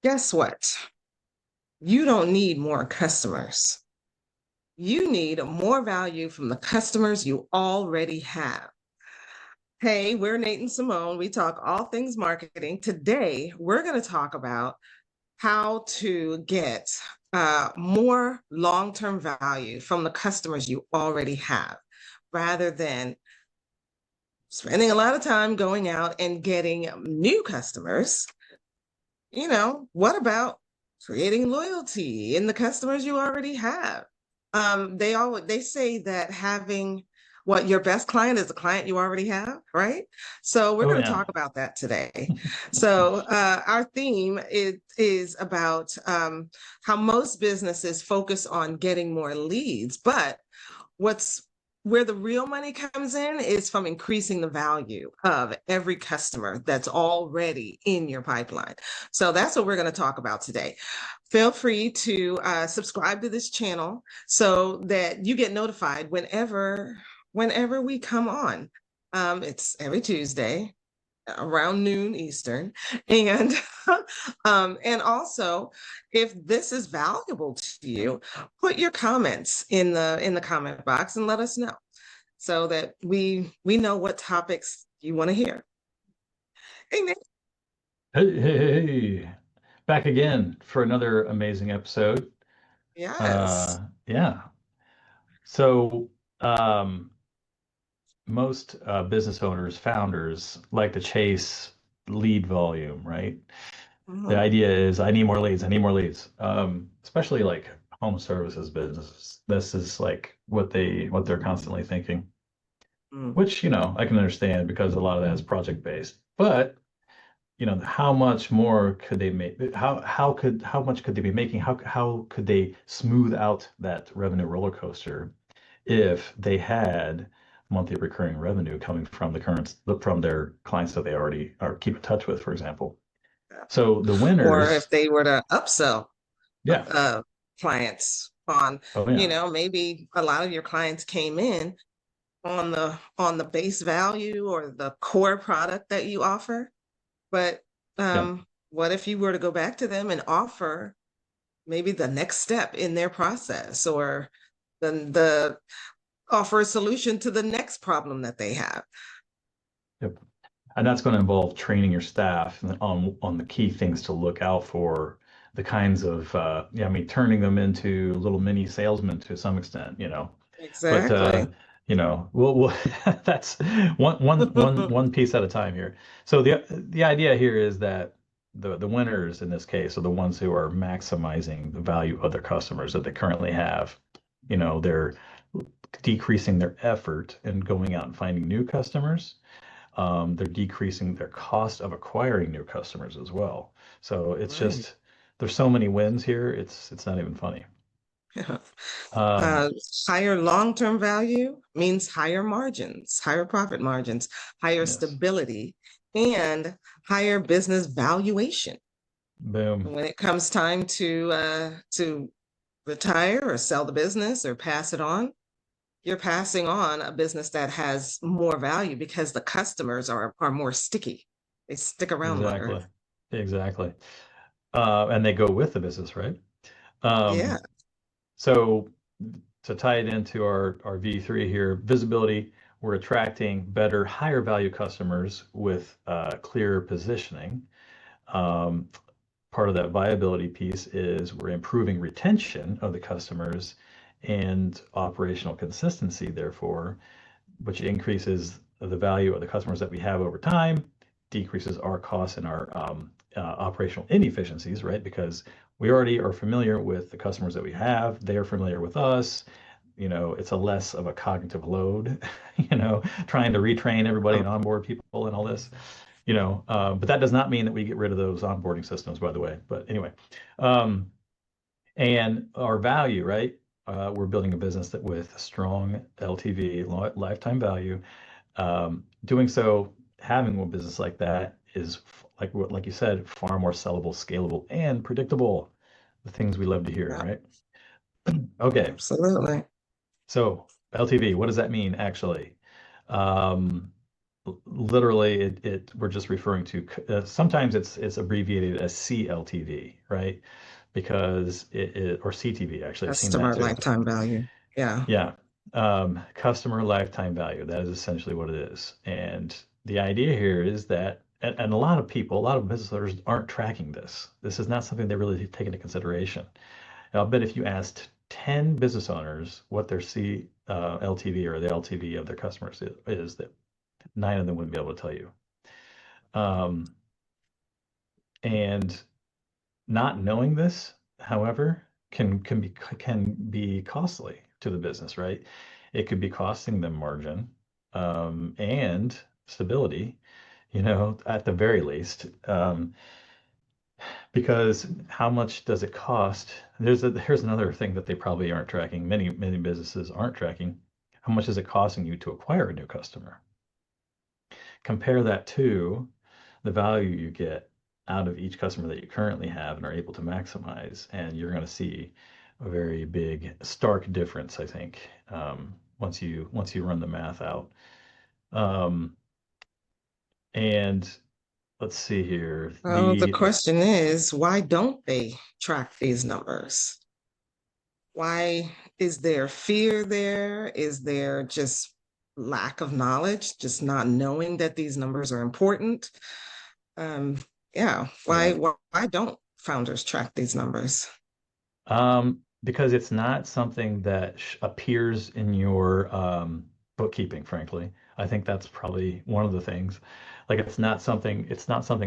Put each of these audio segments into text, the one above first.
Guess what? You don't need more customers. You need more value from the customers you already have. Hey, we're Nate and Simone. We talk all things marketing. Today, we're going to talk about how to get more long term value from the customers you already have rather than spending a lot of time going out and getting new customers. What about creating loyalty in the customers you already have? They say that having what your best client is a client you already have, right? So we're Oh going to yeah. talk about that today. So our theme is about how most businesses focus on getting more leads, but what's where the real money comes in is from increasing the value of every customer that's already in your pipeline. So that's what we're going to talk about today. Feel free to subscribe to this channel so that you get notified whenever we come on. It's every Tuesday around noon Eastern. And and also, if this is valuable to you, put your comments in the comment box and let us know so that we know what topics you want to hear. Hey, Nick. Hey. Back again for another amazing episode. Yes. Yeah. So, most business owners, founders like to chase lead volume, right? The Mhm. idea is I need more leads, I need more leads. Especially like home services businesses. This is like what they're constantly thinking, Mm. which, I can understand because a lot of that is project based. But how much more could they make? How much could they be making? How could they smooth out that revenue roller coaster if they had monthly recurring revenue coming from from their clients that they already are keep in touch with, for example. So the Or if winners, they were to upsell yeah, clients on, oh yeah, maybe a lot of your clients came in on the base value or the core product that you offer. But yeah, what if you were to go back to them and offer maybe the next step in their process or the offer a solution to the next problem that they have? yep. And that's going to involve training your staff on the key things to look out for, the kinds of yeah, I mean, turning them into little mini salesmen to some extent. But Exactly. we'll that's one piece at a time here. So the idea here is that the winners in this case are the ones who are maximizing the value of their customers that they currently have. They're decreasing their effort and going out and finding new customers. They're decreasing their cost of acquiring new customers as well. So it's Right. just there's so many wins here. It's not even funny. Um, Uh, Higher long-term value means higher margins, higher profit margins, higher yes. stability, and higher business valuation. Boom. When it comes time to retire or sell the business or pass it on, you're passing on a business that has more value because the customers are more sticky. They stick around longer. Exactly. Exactly. And they go with the business, right? Yeah. Um, so to tie it into our V3 here, visibility, we're attracting better, higher value customers with clear positioning. Um, Part of that viability piece is we're improving retention of the customers and operational consistency, therefore, which increases the value of the customers that we have over time, decreases our costs and our operational inefficiencies, right? Because we already are familiar with the customers that we have, they're familiar with us. It's a less of a cognitive load, trying to retrain everybody and onboard people and all this. But that does not mean that we get rid of those onboarding systems, by the way. But anyway, um, and our value, right? We're building a business that with strong LTV, lifetime value. Doing so, having a business like that is like you said, far more sellable, scalable, and predictable. The things we love to hear, Yeah, right? Okay, absolutely. so LTV, what does that mean actually? Um, literally we're just referring to sometimes it's abbreviated as CLTV, right? Because or CTV actually, I've seen that Customer too. lifetime value. Yeah. Yeah. Customer lifetime value. That is essentially what it is. And the idea here is that, and a lot of people, a lot of business owners aren't tracking this. This is not something they really take into consideration. And I'll bet if you asked 10 business owners what their LTV or the LTV of their customers is, that nine of them wouldn't be able to tell you. Um, and not knowing this, however, can be costly to the business, right? It could be costing them margin, and stability, at the very least. Because how much does it cost? Here's another thing that they probably aren't tracking. Many businesses aren't tracking. How much is it costing you to acquire a new customer? Compare that to the value you get out of each customer that you currently have and are able to maximize, and you're going to see a very big, stark difference, I think, once you run the math out. Um, and let's see here. Well, the question is, why don't they track these numbers? Why is there fear there? Is there just lack of knowledge, just not knowing that these numbers are important? Um, yeah, Yeah. why don't founders track these numbers? Because it's not something that appears in your bookkeeping, frankly. I think that's probably one of the things. Like it's not something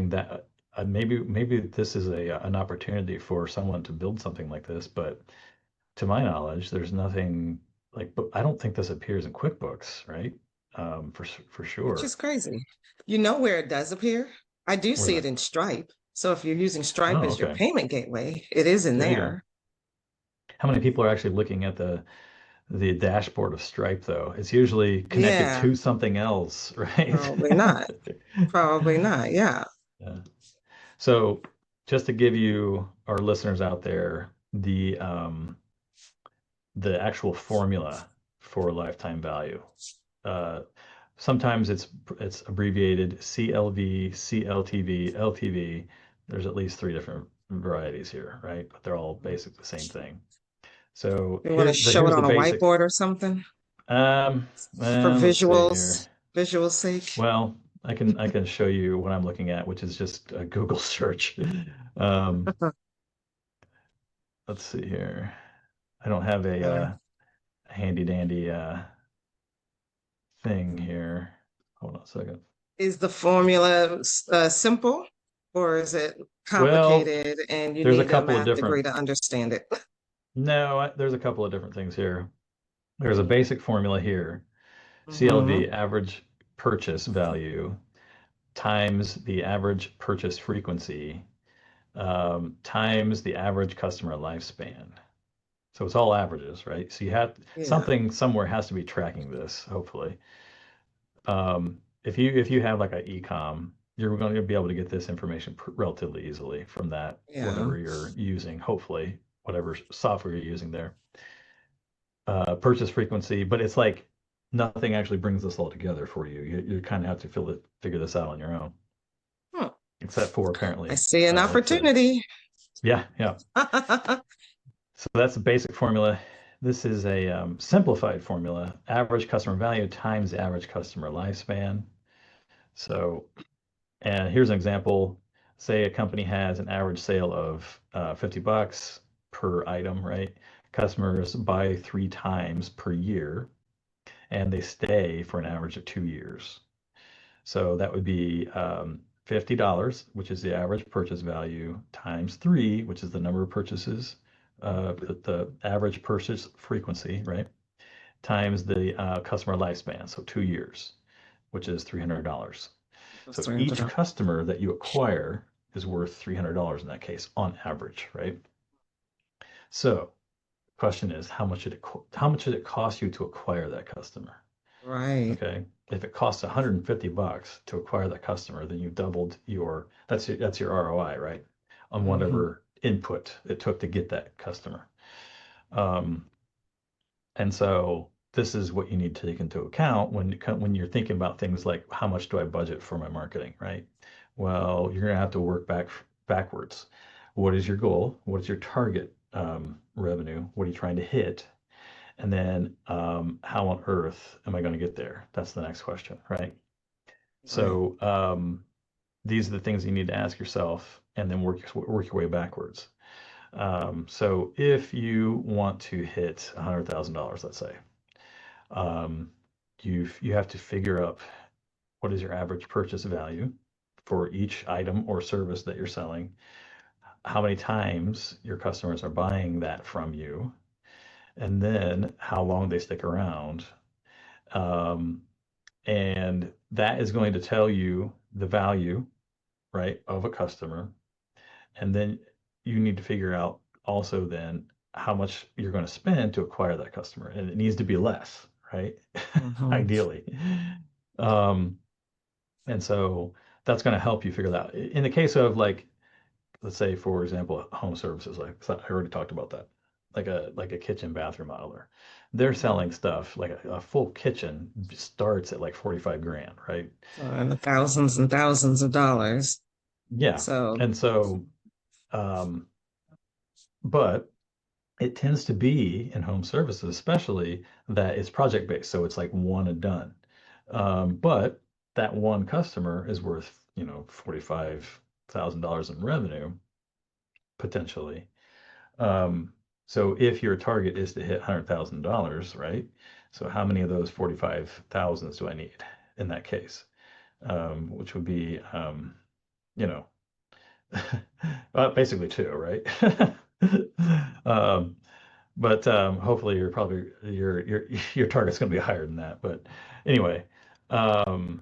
that maybe this is an opportunity for someone to build something like this, but to my knowledge, there's nothing like, but I don't think this appears in QuickBooks, right? For Which sure. is crazy. You know where it does appear? I do Where's see it that? in Stripe. So if you're using Stripe Oh, as your okay. payment gateway, it is in There you go. there. How many people are actually looking at the dashboard of Stripe, though? It's usually connected Yeah, to something else, right? probably not. Probably not. Yeah. Yeah. So just to give you, our listeners out there, the actual formula for lifetime value. Uh, Sometimes it's abbreviated CLV, CLTV, LTV. There's at least three different varieties here, right? But they're all basically the same thing. So You want to show it here's the on a basic. whiteboard or something for Let's see here. visual sake. Well, I can show you what I'm looking at, which is just a Google search. Um, let's see here. I don't have a Uh, handy dandy thing here. Hold on a second. is the formula simple or is it Well, complicated and you there's a need a couple of math different. degree to understand it? No, there's a couple of different things here. There's a basic formula here. Hmm. CLV, average purchase value, times the average purchase frequency, times the average customer lifespan. So it's all averages, right? So you have Yeah, something somewhere has to be tracking this, hopefully. If you have like a e-com, you're going to be able to get this information relatively easily from that, yeah. whatever you're using, hopefully, whatever software you're using there. Purchase frequency, but it's like nothing actually brings this all together for you. You kind of have to figure this out on your own, Hmm. except for I apparently, see an like I said, opportunity. yeah, yeah. So that's the basic formula. This is a simplified formula: average customer value times the average customer lifespan. So, and here's an example. Say a company has an average sale of $50 per item, right? Customers buy three times per year, and they stay for an average of 2 years. So that would be $50, which is the average purchase value, times three, which is the number of purchases, the average purchase frequency, right? Times the customer lifespan, so 2 years, which is $300. That's So each $300. customer that you acquire is worth $300 in that case, on average, right? So question is, how much did it cost you to acquire that customer? Right. Okay. If it costs $150 to acquire that customer, then you doubled that's your ROI, right? On Hmm. whatever input it took to get that customer. Um, and so this is what you need to take into account when you're thinking about things like how much do I budget for my marketing, right? Well, you're going to have to work backwards. What is your goal? What is your target revenue? What are you trying to hit? And then how on earth am I going to get there? That's the next question, right? Right. So these are the things you need to ask yourself, and then work your way backwards. So if you want to hit $100,000, let's say, um, you have to figure out what is your average purchase value for each item or service that you're selling, how many times your customers are buying that from you, and then how long they stick around. Um, and that is going to tell you the value, right, of a customer. And then you need to figure out also then how much you're going to spend to acquire that customer. And it needs to be less, right? Mhm. Ideally. Um, and so that's going to help you figure that out. In the case of like, let's say, for example, home services, like so I already talked about that, like a kitchen bathroom modeler. They're selling stuff like a full kitchen starts at like 45 grand, right? So, and the thousands and thousands of dollars. Yeah. So, And so, um, but it tends to be in home services, especially that it's project based. So it's like one and done. But that one customer is worth, $45,000 in revenue potentially. Um, so if your target is to hit $100,000, right? So how many of those 45,000s do I need in that case? Which would be, you know, basically two, right? um, but hopefully your target's going to be higher than that. But anyway, um,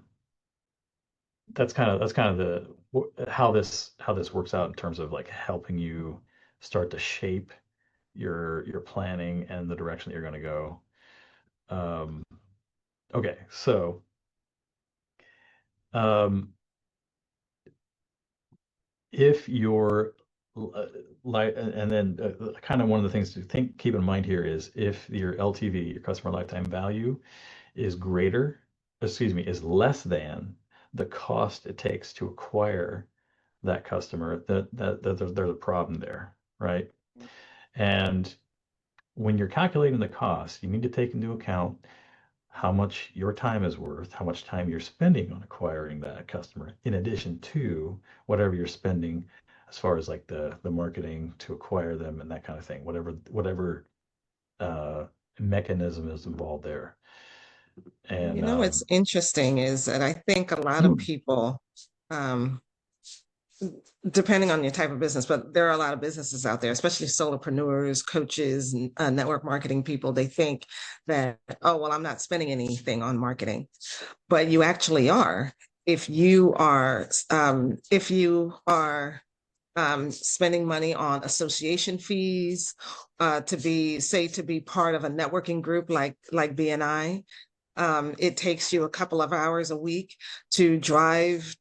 that's kind of how this works out in terms of like helping you start to shape your planning and the direction that you're going to go. Um, okay, so um, if you're like, and then kind of one of the things to keep in mind here is if your LTV, your customer lifetime value, is greater, excuse me, is less than the cost it takes to acquire that customer, that there's a problem there, right? And when you're calculating the cost, you need to take into account how much your time is worth, how much time you're spending on acquiring that customer, in addition to whatever you're spending as far as like the marketing to acquire them and that kind of thing, whatever uh, mechanism is involved there. And what's interesting is that I think a lot of people, um, depending on your type of business, but there are a lot of businesses out there, especially solopreneurs, coaches, and network marketing people. They think that, oh, well, I'm not spending anything on marketing, but you actually are. If you are spending money on association fees, to be part of a networking group like BNI. It takes you a couple of hours a week to drive,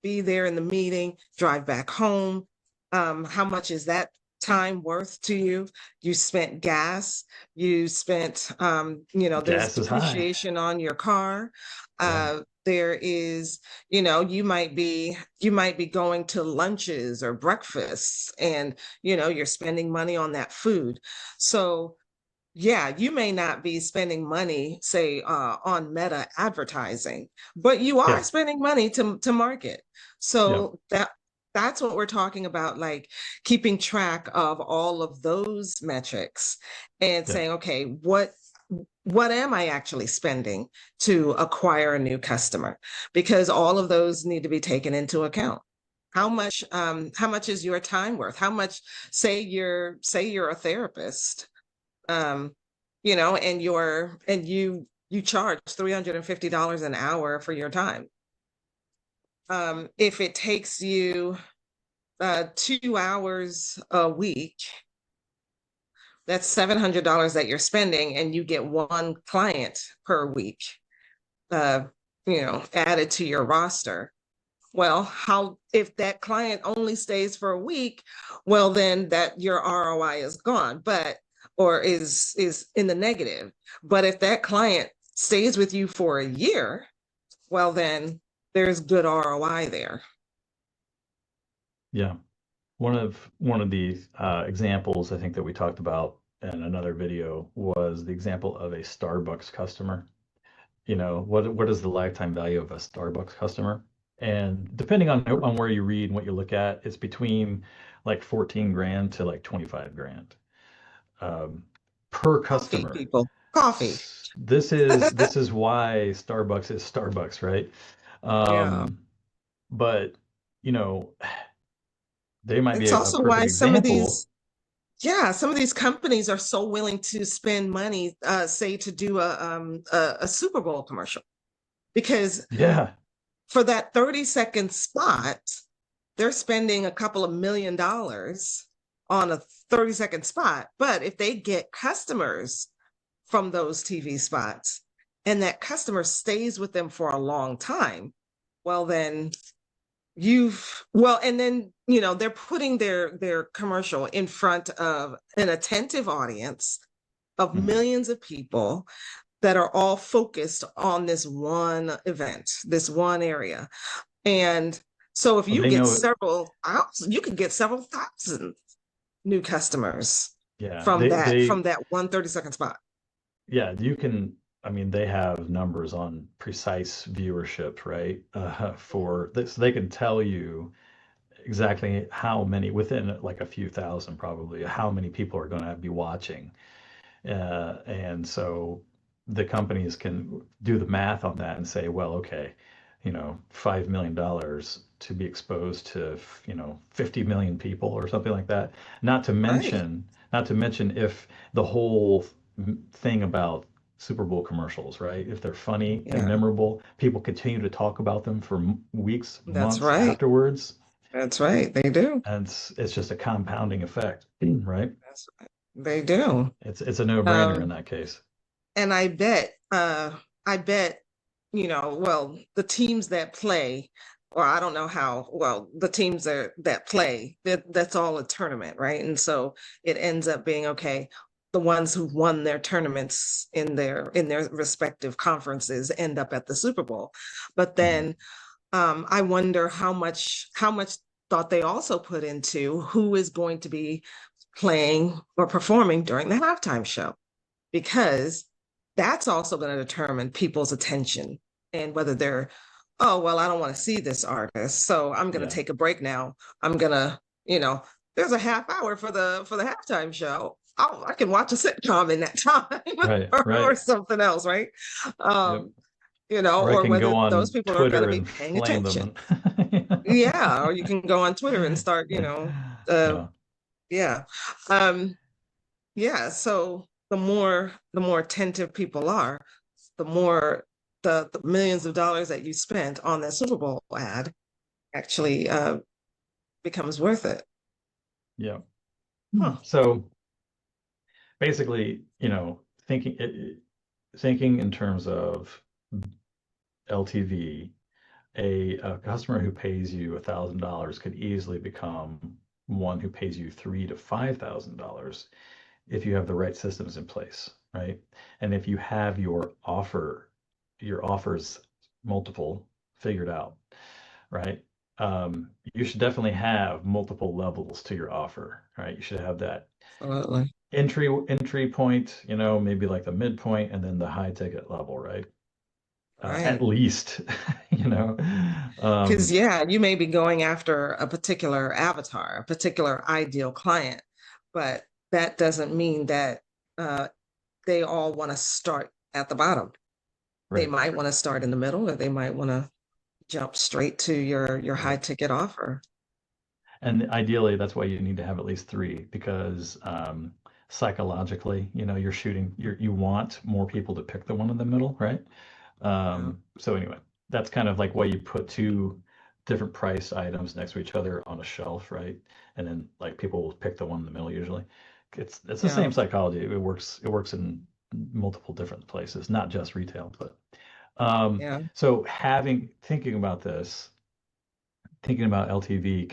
be there in the meeting, drive back home. How much is that time worth to you? You spent gas, you spent, there's gas is high. depreciation on your car. Yeah. There is, you might be going to lunches or breakfasts, and you're spending money on that food. So yeah, you may not be spending money, say, on meta advertising, but you are Yeah. spending money to market. Yeah. So that's what we're talking about, like keeping track of all of those metrics and Yeah. saying, okay, what am I actually spending to acquire a new customer? Because all of those need to be taken into account. How much is your time worth? How much, say you're a therapist, um, and you charge $350 an hour for your time. If it takes you 2 hours a week, that's $700 that you're spending, and you get one client per week, uh, added to your roster. Well, how if that client only stays for a week, well, then that your ROI is gone. But or is in the negative. But if that client stays with you for a year, well, then there's good ROI there. Yeah. One of the examples I think that we talked about in another video was the example of a Starbucks customer. You know, what is the lifetime value of a Starbucks customer? And depending on where you read and what you look at, it's between like 14 grand to like 25 grand um, per Coffee, customer. people, coffee. This is why Starbucks is Starbucks, right? Yeah. Um, but you know, they might be It's a also perfect why example. some of these companies are so willing to spend money, say to do a Super Bowl commercial, because Yeah. for that 30-second spot, they're spending a couple of $1 million on a 30-second spot. But if they get customers from those TV spots and that customer stays with them for a long time, well, then and then they're putting their commercial in front of an attentive audience of Mhm. millions of people that are all focused on this one event, this one area. And so if Well, you they get know, you can get several thousand new customers yeah, from that one 30-second spot. yeah, you can, I mean, they have numbers on precise viewership, right? For this, so they can tell you exactly how many, within like a few thousand probably, how many people are going to be watching. And so the companies can do the math on that and say, well, okay, you know, $5 million to be exposed to, you know, 50 million people or something like that. Right. Not to mention if the whole thing about Super Bowl commercials, right? If they're funny and Yeah, memorable, people continue to talk about them for weeks, that's months right. afterwards, That's right. They do. and it's just a compounding effect, right? That's right. They do. It's a no-brainer in Um, that case. and I bet, well, the teams that play, or I don't know how, well, the teams that play, that's all a tournament, right? And so it ends up being okay. The ones who won their tournaments in their respective conferences end up at the Super Bowl. But Mhm. then I wonder how much thought they also put into who is going to be playing or performing during the halftime show, because that's also going to determine people's attention and whether they're, oh, well, I don't want to see this artist, so I'm going to Yeah, take a break now. I'm going to, there's a half hour for the halftime show. I can watch a sitcom in that time right, or right. something else, right? Yep. Um, Or I or can whether go those on people are going to Twitter be and paying flame attention. them. Yeah, or you can go on Twitter and start, uh, Yeah, yeah. Um, yeah, so the more attentive people are, the more the millions of dollars that you spent on that Super Bowl ad actually becomes worth it. yeah. Huh. So basically, you know, thinking in terms of LTV, a customer who pays you $1,000 could easily become one who pays you $3,000 to $5,000 if you have the right systems in place, right? And if you have your offers multiple figured out, right? You should definitely have multiple levels to your offer, right? You should have that Absolutely. entry point, you know, maybe like the midpoint, and then the high ticket level, right? At Right. least, you know. Because, Um, yeah, you may be going after a particular avatar, a particular ideal client, but that doesn't mean that uh, they all want to start at the bottom. They right. might want to start in the middle, or they might want to jump straight to your high Right. ticket offer. And ideally, that's why you need to have at least three because psychologically, you know, you want more people to pick the one in the middle, right? Yeah. So anyway, that's kind of like why you put two different price items next to each other on a shelf, right? And then like people will pick the one in the middle usually. It's the same Yeah. psychology. It works in multiple different places, not just retail, but Yeah. so thinking about this, thinking about LTV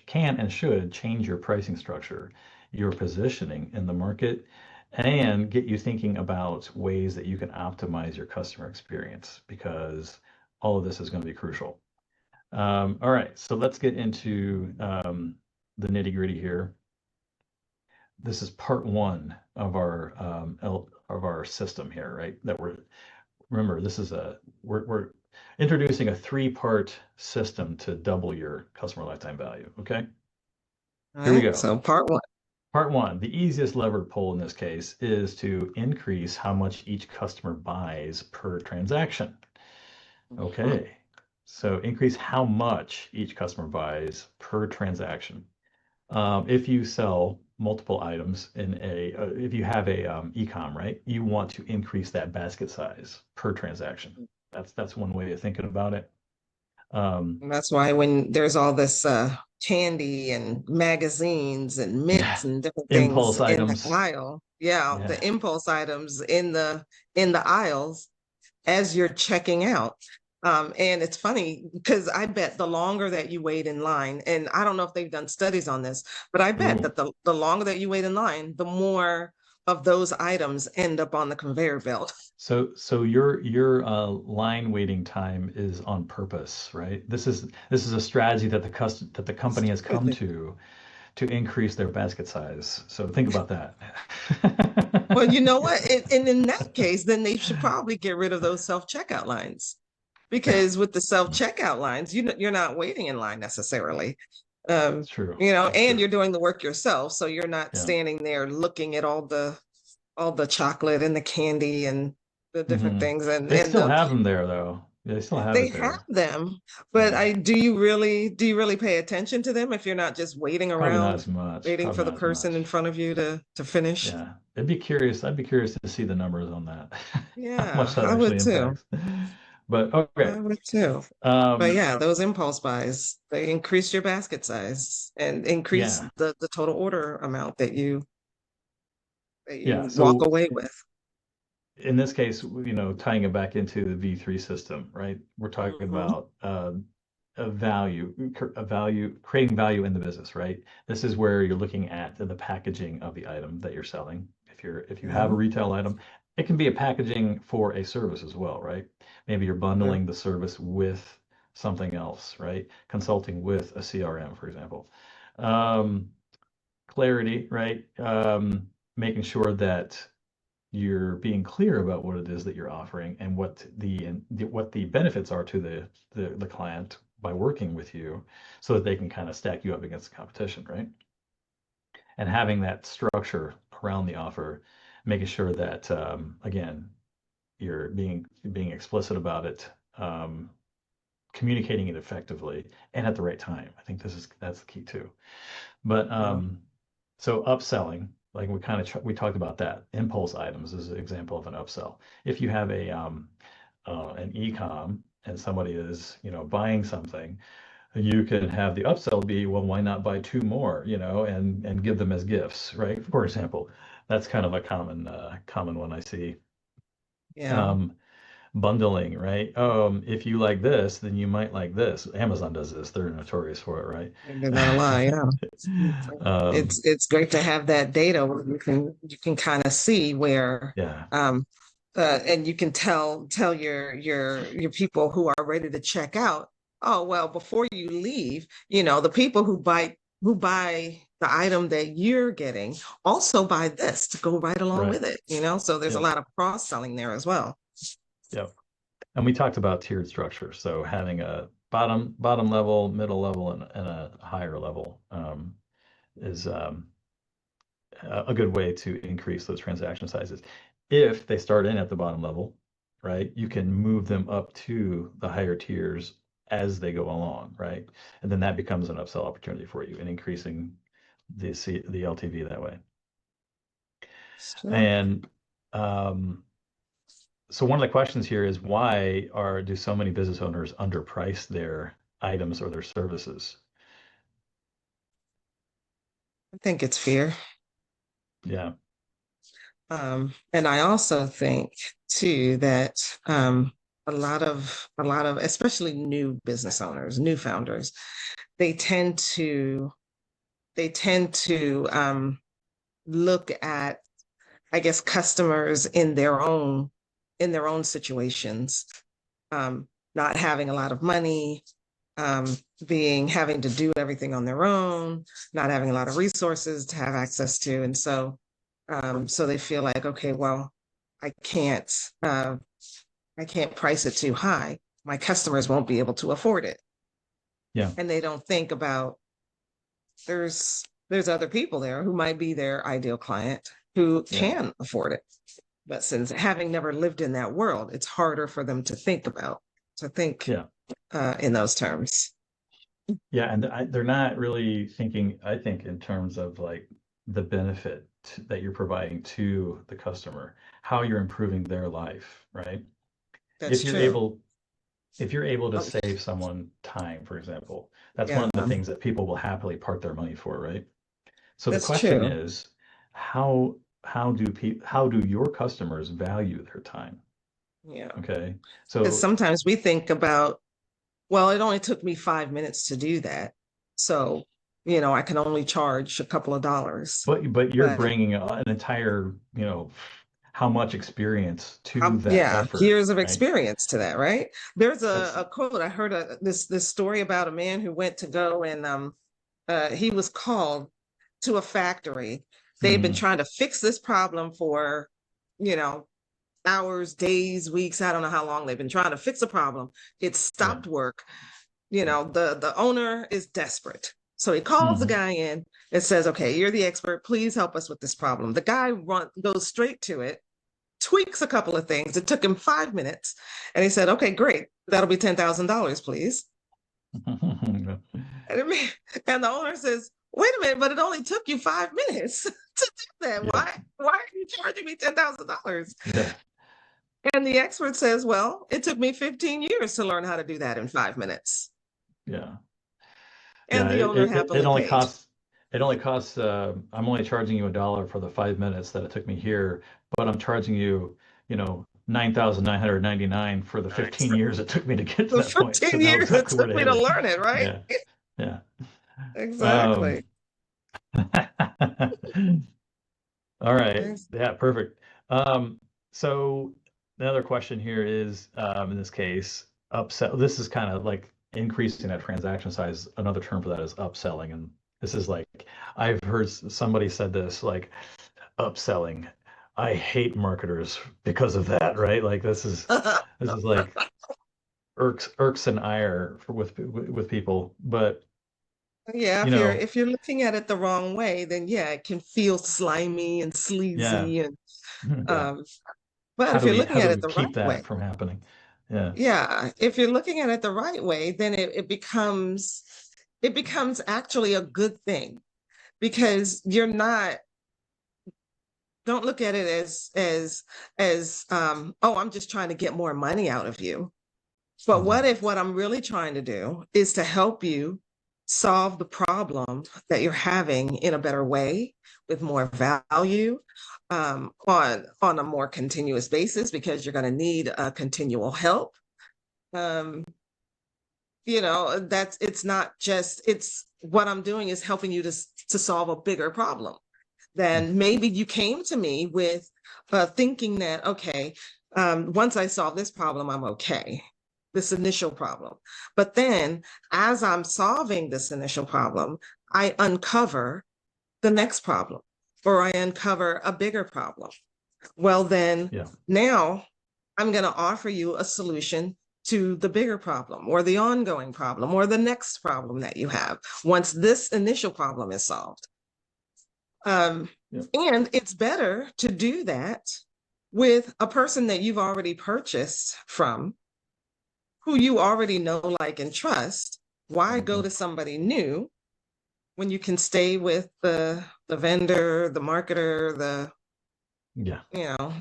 can and should change your pricing structure your positioning in the market and get you thinking about ways that you can optimize your customer experience because all of this is going to be crucial. All right, so let's get into the nitty gritty here. This is part one of our of our system here, right? That we're remember this is we're introducing a three-part system to double your customer lifetime value. Okay, All here we right. go. So part one. Part one, the easiest lever to pull in this case is to increase how much each customer buys per transaction. Mhm. Okay, so increase how much each customer buys per transaction. If you sell multiple items in if you have a e-com, right, you want to increase that basket size per transaction. That's one way of thinking about it. Um, And that's why when there's all this candy and magazines and yeah, mints and different things impulse in the items. aisle, yeah, the Yeah. impulse items in the aisles as you're checking out. And it's funny because I bet the longer that you wait in line, and I don't know if they've done studies on this, but I bet Ooh. that the longer that you wait in line, the more of those items end up on the conveyor belt. So your line waiting time is on purpose, right? This is a strategy that the company has come to increase their basket size. So think about that. Well, you know what? And in that case, then they should probably get rid of those self-checkout lines because with the self-checkout lines, you're not waiting in line necessarily. It's true. It's And true. you're doing the work yourself, so you're not Yeah. standing there looking at all the chocolate and the candy and the different Hmm. things They and still the have them there though. They still have they it have there. them, but Yeah. I do you really pay attention to them if you're not just waiting Probably not around as much. waiting for Probably the not as person in much. front of you to finish? Yeah. I'd be curious to see the numbers on that. How much Yeah, that I would actually too. impacts. But okay. I would too. But Um, yeah, those impulse buys, they increase your basket size and increase yeah. the total order amount that Yeah. you walk So away with. in this case, tying it back into the V3 system, right? We're talking Mhm. about a value, creating value in the business, right? This is where you're looking at the packaging of the item that you're selling. If you have a Mhm. retail item, it can be a packaging for a service as well, right? Maybe you're Sure. bundling the service with something else, right? Consulting with a CRM, for example. Um, Clarity, right? Making sure that you're being clear about what it is that you're offering and what the benefits are to the client by working with you so that they can kind of stack you up against the competition, right? And having that structure around the offer, making sure that again, you're being explicit about it, communicating it effectively and at the right time. I think that's the key too. But Yeah. so upselling, like we talked about that. Impulse items is an example of an upsell. If you have an e-com and somebody is buying something, you can have the upsell be, well, why not buy two more, and give them as gifts, right? For example, that's kind of a common one I see. Yeah. Um, Bundling, right? If you like this, then you might like this. Amazon does this. They're notorious for it, They're not a lie. right? Yeah. It's great to have that data where you can kind of see where Yeah, um and you can tell your people who are ready to check out, oh well, before you leave, the people who buy the item that you're getting also buy this to go right along right. with it, so there's a Yep, lot of cross-selling there as well. yep. And we talked about tiered structure. So having a bottom level, middle level, and a higher level is a good way to increase those transaction sizes. If they start in at the bottom level, right, you can move them up to the higher tiers as they go along, right? And then that becomes an upsell opportunity for you and increasing the LTV that way. Sure. And um, so one of the questions here is why do so many business owners underprice their items or their services? I think it's fear. Yeah. And I also think too that a lot of especially new business owners, new founders, they tend to they tend to look at, I guess, customers in their own situations, not having a lot of money, having to do everything on their own, not having a lot of resources to have access to. And so they feel like, okay, well, I can't, uh, I can't price it too high. My customers won't be able to afford it. Yeah. And they don't think about there's other people there who might be their ideal client who Yeah. can afford it. But since having never lived in that world, it's harder for them to think Yeah. In those terms. Yeah. And they're not really thinking, I think, in terms of like the benefit that you're providing to the customer, how you're improving their life, right? That's If you're true. able if you're able to Oh, save someone time, for example, that's one yeah, of the things that people will happily part their money for, right? So the that's question true. is, how do your customers value their time? Yeah. Okay. Because So, sometimes we think about, well, it only took me 5 minutes to do that. So, I can only charge a couple of dollars. but you're But bringing an entire, how much experience to that yeah, effort, years of right? experience to that, right? There's That's a quote I heard this story about a man who went to go and he was called to a factory. They'd been mhm, trying to fix this problem for, you know, hours, days, weeks. I don't know how long they've been trying to fix a problem. It yeah, stopped work. The owner is desperate. So he calls the mhm, guy in and says, okay, you're the expert. Please help us with this problem. The guy goes straight to it, tweaks a couple of things. It took him 5 minutes. And he said, okay, great. That'll be $10,000, please. And, and the owner says, wait a minute, but it only took you 5 minutes to do that. yeah, Why are you charging me $10,000? yeah, And the expert says, well, it took me 15 years to learn how to do that in 5 minutes. yeah. And Yeah, the owner it happily only paid. costs I'm only charging you $1 for the 5 minutes that it took me here, but I'm charging you, 9,999 for the 15 years it took me to get to The that point to 15 know years it exactly where took to me hit to it. learn it, right? Yeah, yeah. Exactly. Um, all right. Yeah, perfect. So another question here is, in this case, upsell. This is kind of like increasing that transaction size. Another term for that is upselling. And this is like, I've heard somebody said this, like upselling. I hate marketers because of that, right? Like this is like irks and ire with people. But Yeah, you know, if you're looking at it the wrong way, then yeah, it can feel slimy and yeah, sleazy and yeah. um but How if do you're we looking how do at it we the keep right way, that from happening? Yeah. yeah, if you're looking at it the right way, then it becomes actually a good thing because you're not don't look at it as oh, I'm just trying to get more money out of you. But what Mhm. if what I'm really trying to do is to help you solve the problem that you're having in a better way with more value, on a more continuous basis because you're going to need continual help. Um, that's it's not just it's what I'm doing is helping you to solve a bigger problem. Then maybe you came to me with thinking that, okay, once I solve this problem, I'm okay, this initial problem. But then as I'm solving this initial problem, I uncover the next problem or I uncover a bigger problem. Well, then Yeah. now I'm going to offer you a solution to the bigger problem or the ongoing problem or the next problem that you have once this initial problem is solved. Um, Yeah. and it's better to do that with a person that you've already purchased from, who you already know, like, and trust. Why go Mhm. to somebody new when you can stay with the vendor, the marketer, Yeah.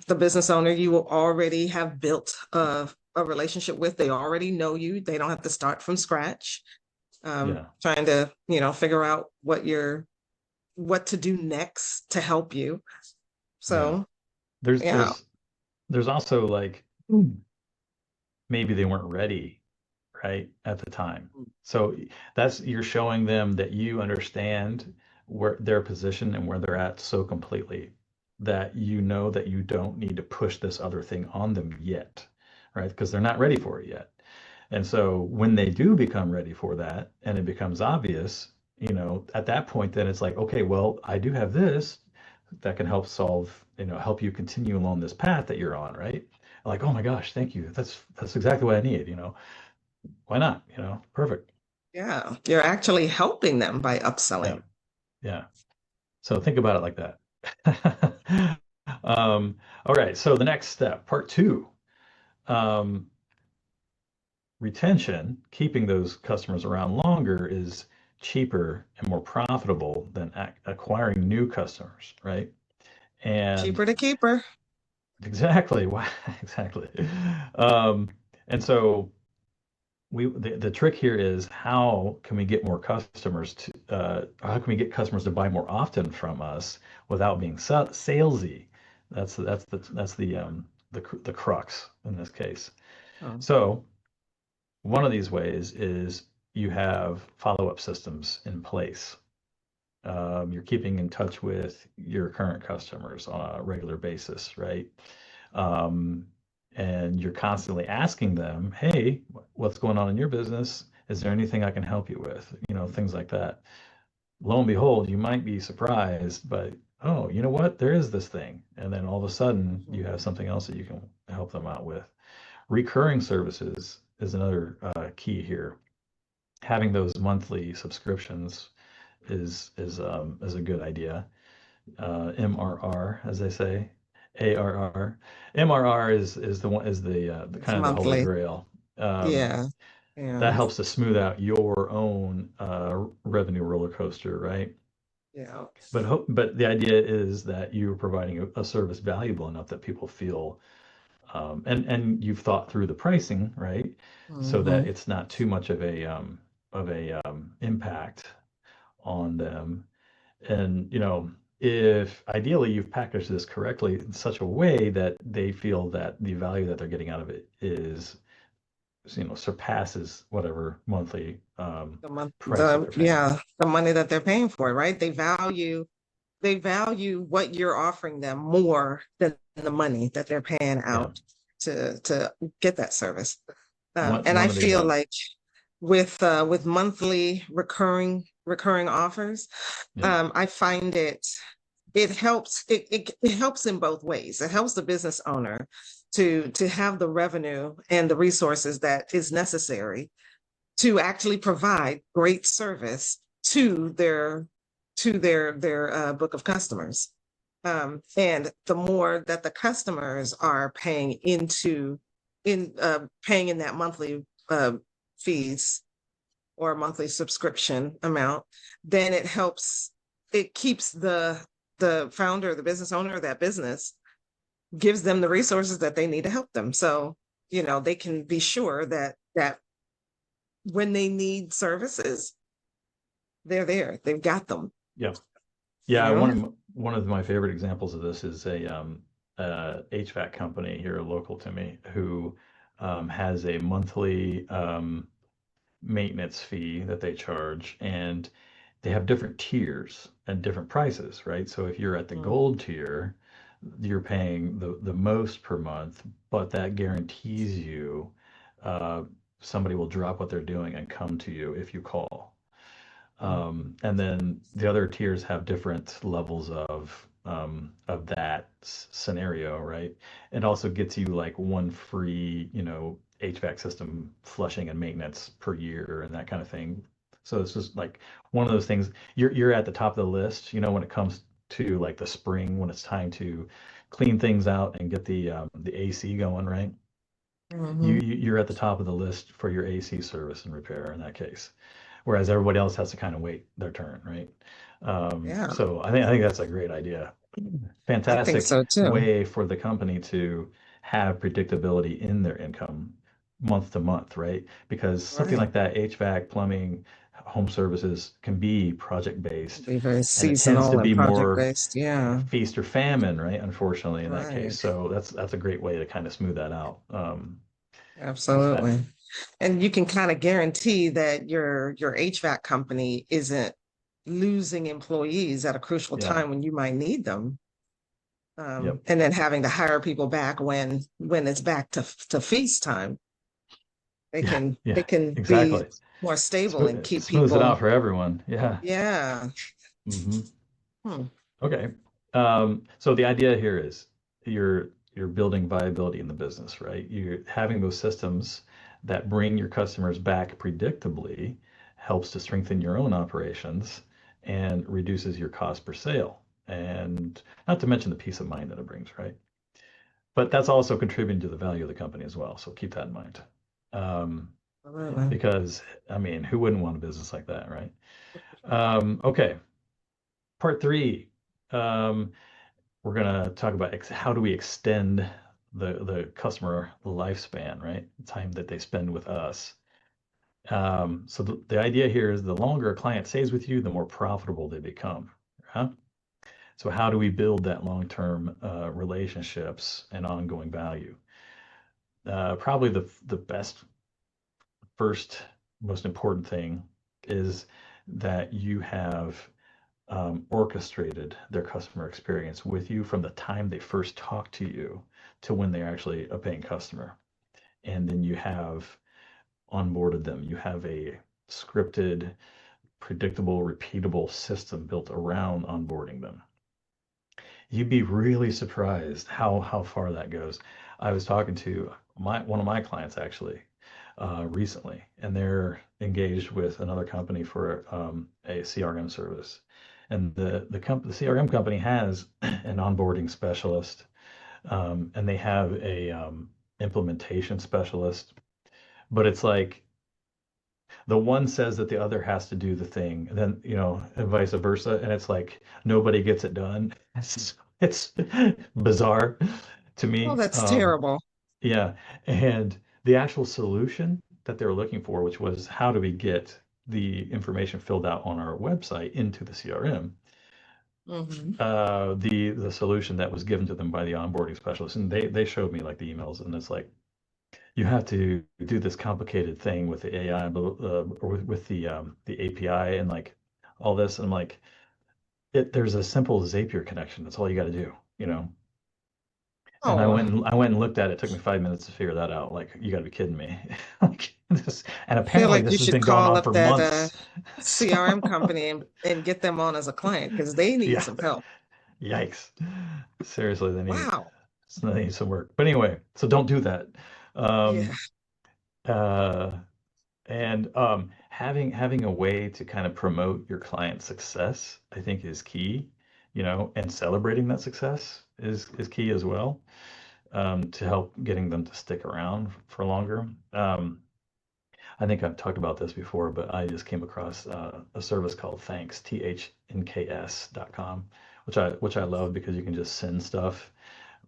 the business owner you will already have built a relationship with? They already know you. They don't have to start from scratch, Yeah. trying to, figure out what to do next to help you. Yeah. So, There's yeah. there's there's also like maybe they weren't ready, right, at the time. So that's you're showing them that you understand where their position and where they're at so completely that you know that you don't need to push this other thing on them yet, right? Because they're not ready for it yet. And so when they do become ready for that and it becomes obvious, at that point, then it's like, okay, well, I do have this that can help solve, help you continue along this path that you're on, right? Like, oh my gosh, thank you. That's exactly what I need. Why not? Perfect. Yeah. You're actually helping them by Yeah. upselling. Yeah. So think about it like that. All right. So the next step, part two, um, retention, keeping those customers around longer is cheaper and more profitable than acquiring new customers, right? And Cheaper to keeper. exactly, exactly. Um, and so the trick here is how can we get more customers to how can we get customers to buy more often from us without being salesy? That's the crux in this case. Oh, So one of these ways is you have follow-up systems in place. You're keeping in touch with your current customers on a regular basis, right? Um, and you're constantly asking them, hey, what's going on in your business? Is there anything I can help you with? Things like that. Lo and behold, you might be surprised, but oh, you know what? There is this thing. And then all of a sudden, you have something else that you can help them out with. Recurring services is another key here. Having those monthly subscriptions is a good idea. MRR, as they say, ARR. MRR is the it's kind of the holy monthly. grail. Um, Yeah. that Yeah. helps to smooth out your own revenue roller coaster, right? Yeah. But the idea is that you're providing a service valuable enough that people feel, and you've thought through the pricing, right? So that Hmm. it's not too much of a impact on them. And, if ideally you've packaged this correctly in such a way that they feel that the value that they're getting out of it is, surpasses whatever monthly price that they're paying. The money that they're paying for, right? They value what you're offering them more than the money that they're paying Yeah. out to get that service. One And I one of the feel like with monthly recurring offers, yeah, I find it helps in both ways. It helps the business owner to have the revenue and the resources that is necessary to actually provide great service to their book of customers. And the more that the customers are paying in that monthly fees or monthly subscription amount, then it keeps the founder, the business owner of that business, gives them the resources that they need to help them. So, they can be sure that when they need services, they're there. They've got them, yeah, you yeah. know? One of my favorite examples of this is a HVAC company here local to me who has a monthly maintenance fee that they charge, and they have different tiers and different prices, right? So if you're at the Mm, gold tier, you're paying the most per month, but that guarantees you uh, somebody will drop what they're doing and come to you if you call. mm, And then the other tiers have different levels of that scenario, right? It also gets you like one free, HVAC system flushing and maintenance per year and that kind of thing. So it's just like one of those things. You're at the top of the list, when it comes to like the spring when it's time to clean things out and get the AC going, right? mhm. You're at the top of the list for your AC service and repair in that case, whereas everybody else has to kind of wait their turn, right? Yeah, So I think that's a great idea. I think Fantastic so too. way for the company to have predictability in their income month to month, right? Because something Right. like that, HVAC, plumbing, home services can be project based, Be very and it tends to seasonal and be project more based. Yeah, feast or famine, right? Unfortunately, in that case. right. So that's a great way to kind of smooth that out. That Absolutely. And you can kind of guarantee that your HVAC company isn't, losing employees at a crucial Yeah. time when you might need them. Yep. And then having to hire people back when it's back to feast time. They Yeah. can Yeah. they can be Exactly. more stable and keep Smooths it out people. for everyone. Yeah. Yeah. Hmm. Hmm. Okay. So the idea here is you're building viability in the business, right? You're having those systems that bring your customers back predictably helps to strengthen your own operations and reduces your cost per sale. And not to mention the peace of mind that it brings, right? But that's also contributing to the value of the company as well. So keep that in mind. Um, Absolutely. because I mean, who wouldn't want a business like that, right? Okay. Part three. Um, we're going to talk about how do we extend the customer lifespan, right? The time that they spend with us. So the idea here is the longer a client stays with you, the more profitable they become. Huh? So how do we build that long-term relationships and ongoing value? Probably the best first most important thing is that you have orchestrated their customer experience with you from the time they first talk to you to when they're actually a paying customer. And then you have onboarded them. You have a scripted, predictable, repeatable system built around onboarding them. You'd be really surprised how far that goes. I was talking to one of my clients actually recently, and they're engaged with another company for a CRM service. And the CRM company has an onboarding specialist, and they have a implementation specialist. But it's like the one says that the other has to do the thing, and then and vice versa, and it's like nobody gets it done. It's bizarre to Oh, me. that's terrible. Yeah, and the actual solution that they were looking for, which was how do we get the information filled out on our website into the CRM, Hmm. the solution that was given to them by the onboarding specialist, and they showed me like the emails, and it's like you have to do this complicated thing with the AI, or with the API and like all this, and I'm like, there's a simple Zapier connection. That's all you got to do. And Oh, I went and looked at it. It took me 5 minutes to figure that out. Like, you got to be kidding me. Like, and I feel apparently like you this has should been going call on up for that months. So, CRM company and get them on as a client because they need yeah, some help. yikes. Seriously, Wow. they need some work. But anyway, so don't do that. Yeah. Um, uh, and having a way to kind of promote your client success, I think, is key. And celebrating that success is key as well, to help getting them to stick around for longer. I think I've talked about this before, but I just came across a service called Thanks, THNKS.com, which I love because you can just send stuff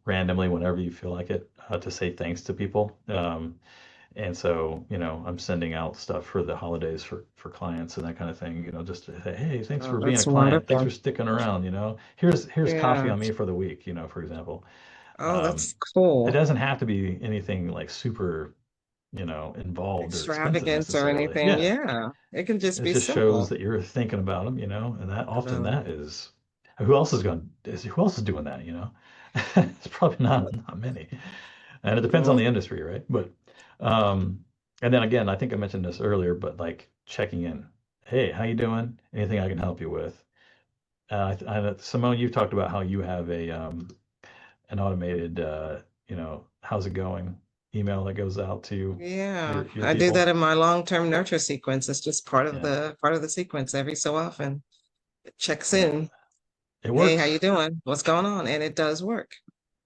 randomly whenever you feel like it, to say thanks to people. And so, I'm sending out stuff for the holidays for clients and that kind of thing, just to say, hey, thanks Oh, for being a that's client. Thanks wonderful. for sticking around. Here's coffee Yeah. on me for the week, for example. Oh, Um, that's it cool. doesn't have to be anything like super, involved or expensive Extravagance or necessarily. anything. Yeah. Yeah. It can just It be just shows simple that you're thinking about them, and that often about that is who else is doing that? It's probably not many. And it depends on it. the industry, right? But um and then again, I think I mentioned this earlier, but like checking in. Hey, how you doing? Anything I can help you with? Simone, you've talked about how you have an automated how's it going email that goes out to Yeah, your I do that people. in my long-term nurture sequence. It's just Yeah. part of the sequence every so often. It checks Yeah. in. It Hey, how you works. doing? What's going on? And it does work.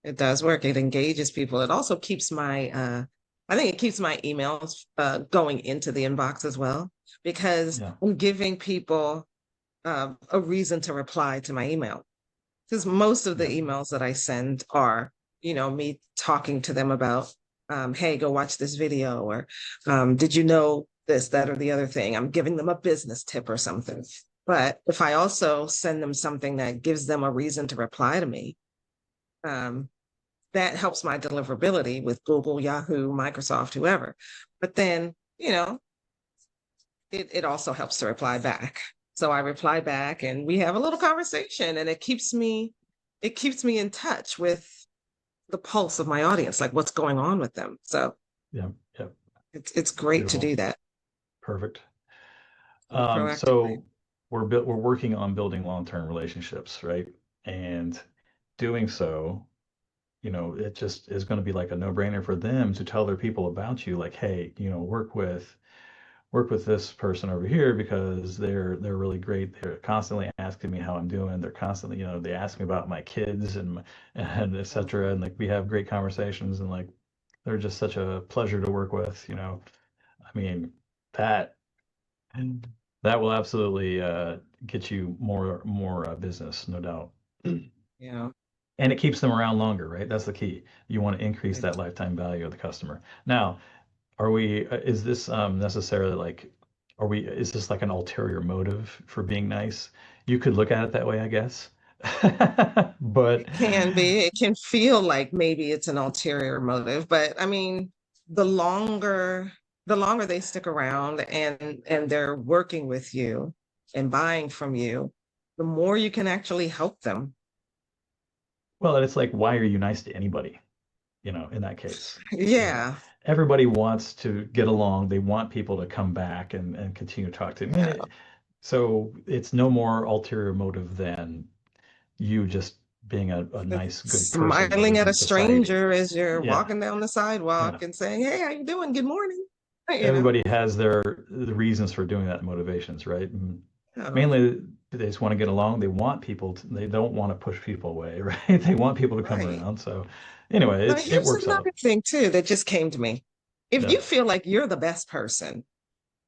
It does work. It engages people. It also keeps my I think it keeps my emails going into the inbox as well because Yeah. I'm giving people a reason to reply to my email. Because most of the Yeah. emails that I send are, me talking to them about, hey, go watch this video, or did you know this, that, or the other thing? I'm giving them a business tip or something. But if I also send them something that gives them a reason to reply to me, um, that helps my deliverability with Google, Yahoo, Microsoft, whoever. But then, it also helps to reply back. So I reply back and we have a little conversation, and it keeps me in touch with the pulse of my audience, like what's going on with them. So Yeah. Yeah. it's great to Beautiful. do that Perfect. in a proactive way. So we're working on building long-term relationships, right? And doing so, it just is going to be like a no-brainer for them to tell their people about you, like, hey, work with this person over here because they're really great. They're constantly asking me how I'm doing. They're constantly, they ask me about my kids and et cetera. And like we have great conversations and like they're just such a pleasure to work with. I mean, that that will absolutely get you more business, no doubt. Yeah. And it keeps them around longer, right? That's the key. You want to increase Right. that lifetime value of the customer. Now, is this necessarily like, is this like an ulterior motive for being nice? You could look at it that way, I guess. But It can be. It can feel like maybe it's an ulterior motive, but I mean, the longer the longer they stick around and they're working with you and buying from you, the more you can actually help them. well, it's like, why are you nice to anybody? In that case, you know, Yeah. everybody wants to get along. They want people to come back and continue to talk to them. Yeah. So it's no more ulterior motive than you just being a nice, good person Smiling at within a society. stranger as you're Yeah, walking down the sidewalk yeah. and saying, "Hey, how you doing? Good morning." You know. Everybody has the reasons for doing that, motivations, right? And Oh, mainly they just want to get along. They don't want to push people away, right? They want people to come right. around. So anyway, Now, it here's works out. another thing too that just came to me. If Yeah, you feel like you're the best person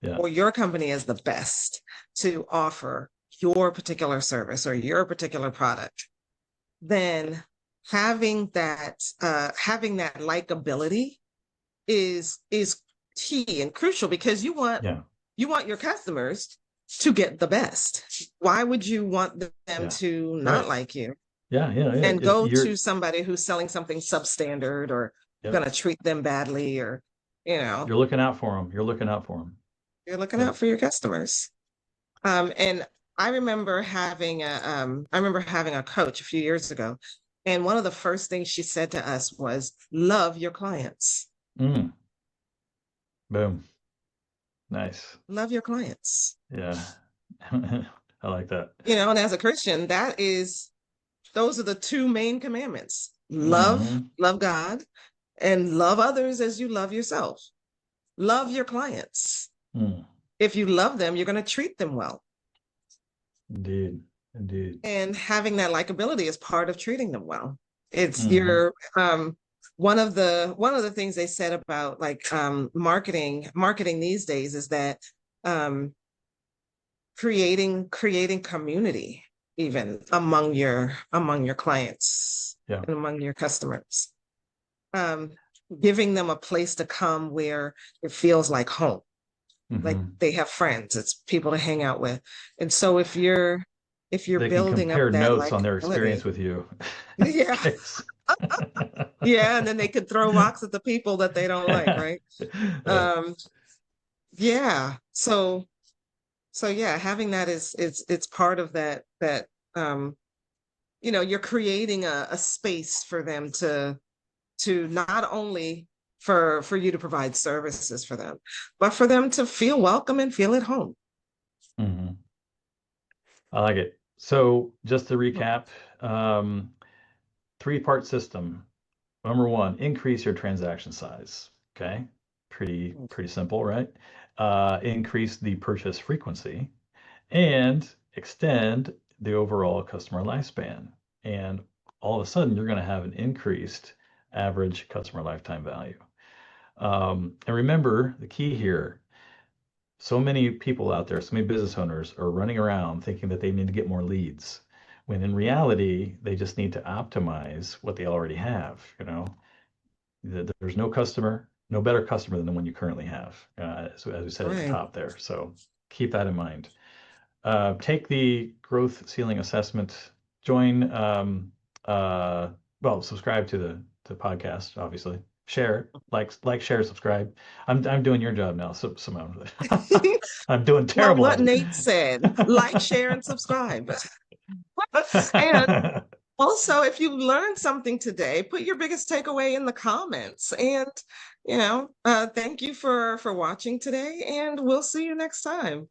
yeah, or your company is the best to offer your particular service or your particular product, then having that likability is key and crucial because yeah, you want your customers to get the best. Why would you want them yeah. to not Right. like you Yeah, yeah, yeah. and go You're, to somebody who's selling something substandard or yep. going to treat them badly, or you know, You're looking out for them. You're looking out for them. you're looking Yep. out for your customers. And I remember having a coach a few years ago, and one of the first things she said to us was, "Love your clients. Mm, boom. Nice. Love your clients." Yeah. I like that. You know, and as a Christian, those are the two main commandments: Hmm. love God, and love others as you love yourself. Love your clients. Mm, If you love them, you're going to treat them well. indeed. Indeed. And having that likability is part of treating them well. It's Hmm. your one of the things they said about like marketing these days is that um creating community even among your clients Yeah. and among your customers. Um Giving them a place to come where it feels like home, like Hmm. they have friends, it's people to hang out with. And so if you're They can building up compare that notes on their likability, experience with you. In that yeah, case. yeah, and then they could throw rocks at the people that they don't like, right? Yeah. um yeah, so yeah, having that is it's part of that you know, you're creating a space for them to not only for you to provide services for them, but for them to feel welcome and feel at home. Hmm. I like it. So just to recap, um, three-part system. Number one, increase your transaction size. Okay, pretty simple, right? Increase the purchase frequency and extend the overall customer lifespan. And all of a sudden, you're going to have an increased average customer lifetime value. And remember, the key here, so many people out there, so many business owners are running around thinking that they need to get more leads, when in reality, they just need to optimize what they already have. There's no better customer than the one you currently have, so as we said at the Right. top there. So keep that in mind. Take the growth ceiling assessment. Join, well, subscribe to the podcast, obviously. share, share, subscribe. I'm doing your job now, Simone. I'm doing Well, terrible what at Nate said, like, share, and subscribe. And it. also, if you learned something today, put your biggest takeaway in the comments. And, thank you for watching today, and we'll see you next time.